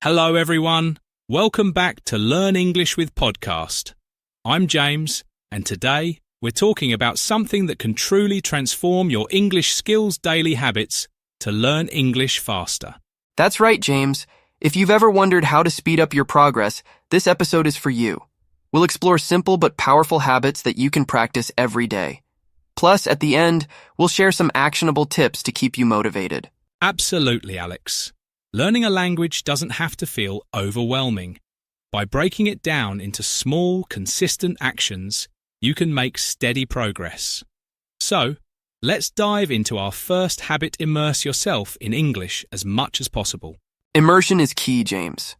Hello everyone, welcome back to Learn English with Podcast. I'm James, and today we're talking about something that can truly transform your English skills daily habits to learn English faster. That's right, James. If you've ever wondered how to speed up your progress, this episode is for you. We'll explore simple but powerful habits that you can practice every day. Plus, at the end, we'll share some actionable tips to keep you motivated. Absolutely, Alex. Learning a language doesn't have to feel overwhelming. By breaking it down into small, consistent actions, you can make steady progress. So, let's dive into our first habit: immerse yourself in English as much as possible. Immersion is key, James.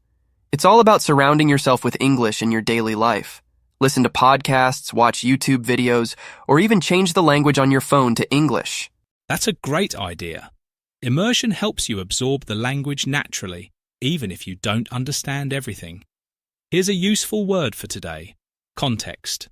It's all about surrounding yourself with English in your daily life. Listen to podcasts, watch YouTube videos, or even change the language on your phone to English. That's a great idea. Immersion helps you absorb the language naturally, even if you don't understand everything. Here's a useful word for today: context.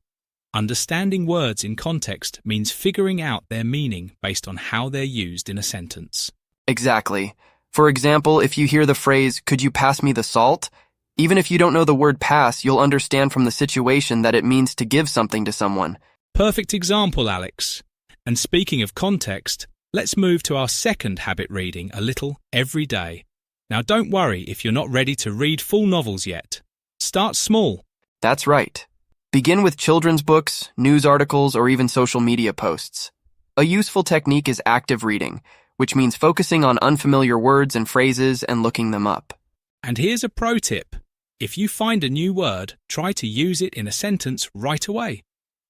Understanding words in context means figuring out their meaning based on how they're used in a sentence. Exactly. For example, if you hear the phrase, "Could you pass me the salt?" Even if you don't know the word pass, you'll understand from the situation that it means to give something to someone. Perfect example, Alex. And speaking of context, let's move to our second habit: reading a little every day. Now don't worry if you're not ready to read full novels yet. Start small. That's right. Begin with children's books, news articles, or even social media posts. A useful technique is active reading, which means focusing on unfamiliar words and phrases and looking them up. And here's a pro tip. If you find a new word, try to use it in a sentence right away.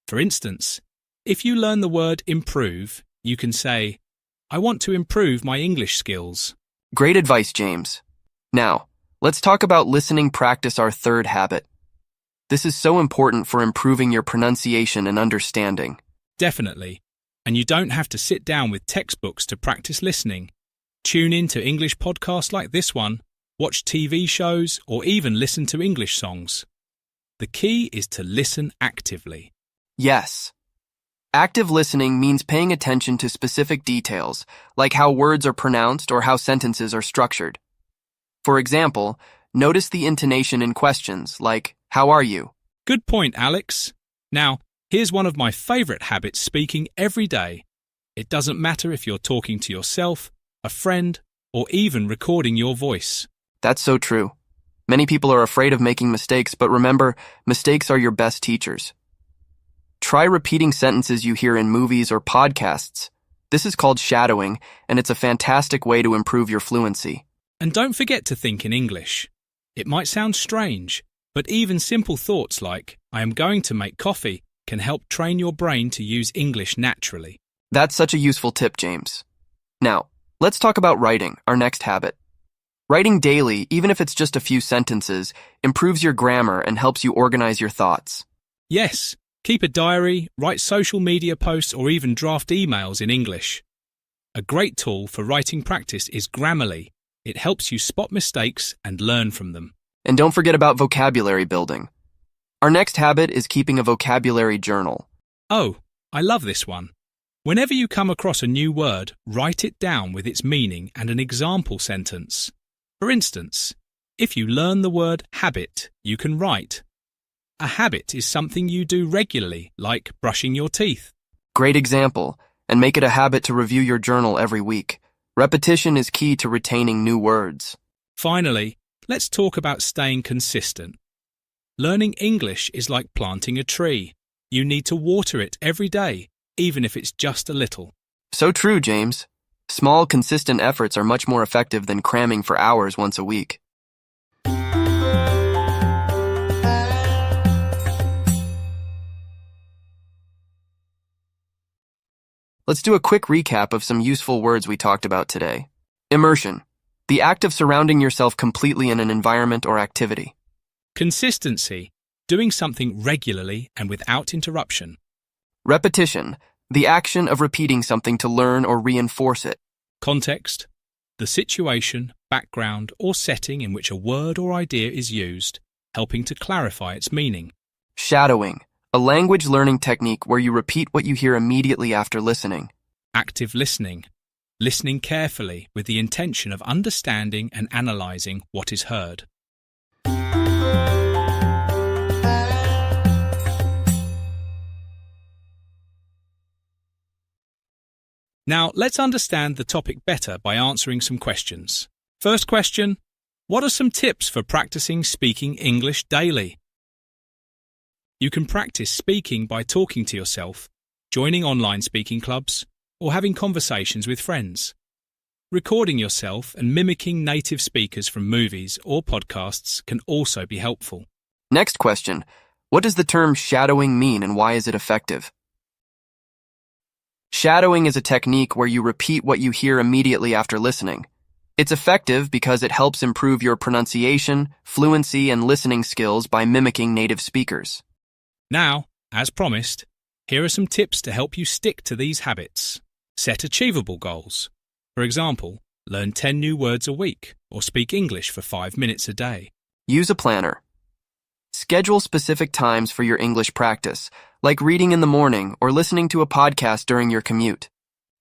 For instance, if you learn the word improve, you can say, "I want to improve my English skills." Great advice, James. Now, let's talk about listening practice, our third habit. This is so important for improving your pronunciation and understanding. Definitely. And you don't have to sit down with textbooks to practice listening. Tune in to English podcasts like this one, watch TV shows, or even listen to English songs. The key is to listen actively. Yes. Active listening means paying attention to specific details, like how words are pronounced or how sentences are structured. For example, notice the intonation in questions like, "How are you?" Good point, Alex. Now, here's one of my favorite habits: speaking every day. It doesn't matter if you're talking to yourself, a friend, or even recording your voice. That's so true. Many people are afraid of making mistakes, but remember, mistakes are your best teachers. Try repeating sentences you hear in movies or podcasts. This is called shadowing, and it's a fantastic way to improve your fluency. And don't forget to think in English. It might sound strange, but even simple thoughts like, "I am going to make coffee," can help train your brain to use English naturally. That's such a useful tip, James. Now, let's talk about writing, our next habit. Writing daily, even if it's just a few sentences, improves your grammar and helps you organize your thoughts. Yes, keep a diary, write social media posts, or even draft emails in English. A great tool for writing practice is Grammarly. It helps you spot mistakes and learn from them. And don't forget about vocabulary building. Our next habit is keeping a vocabulary journal. Oh, I love this one. Whenever you come across a new word, write it down with its meaning and an example sentence. For instance, if you learn the word habit, you can write, "A habit is something you do regularly, like brushing your teeth." Great example, and make it a habit to review your journal every week. Repetition is key to retaining new words. Finally, let's talk about staying consistent. Learning English is like planting a tree. You need to water it every day, even if it's just a little. So true, James. Small, consistent efforts are much more effective than cramming for hours once a week. Let's do a quick recap of some useful words we talked about today. Immersion, the act of surrounding yourself completely in an environment or activity. Consistency, doing something regularly and without interruption. Repetition, the action of repeating something to learn or reinforce it. Context, the situation, background, or setting in which a word or idea is used, helping to clarify its meaning. Shadowing, a language learning technique where you repeat what you hear immediately after listening. Active listening, listening carefully with the intention of understanding and analysing what is heard. Now, let's understand the topic better by answering some questions. First question, what are some tips for practicing speaking English daily? You can practice speaking by talking to yourself, joining online speaking clubs, or having conversations with friends. Recording yourself and mimicking native speakers from movies or podcasts can also be helpful. Next question, what does the term shadowing mean and why is it effective? Shadowing is a technique where you repeat what you hear immediately after listening. It's effective because it helps improve your pronunciation, fluency, and listening skills by mimicking native speakers. Now, as promised, here are some tips to help you stick to these habits. Set achievable goals. For example, learn 10 new words a week or speak English for 5 minutes a day. Use a planner. Schedule specific times for your English practice, like reading in the morning or listening to a podcast during your commute.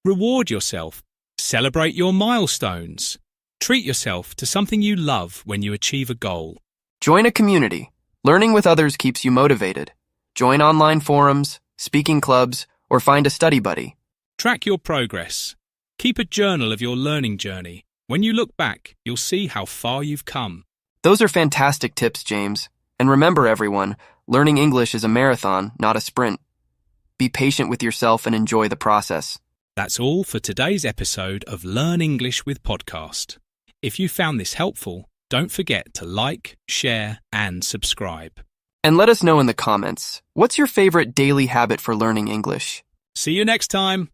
Reward yourself. Celebrate your milestones. Treat yourself to something you love when you achieve a goal. Join a community. Learning with others keeps you motivated. Join online forums, speaking clubs, or find a study buddy. Track your progress. Keep a journal of your learning journey. When you look back, you'll see how far you've come. Those are fantastic tips, James. And remember, everyone, learning English is a marathon, not a sprint. Be patient with yourself and enjoy the process. That's all for today's episode of Learn English with Podcast. If you found this helpful, don't forget to like, share, and subscribe. And let us know in the comments, what's your favorite daily habit for learning English? See you next time.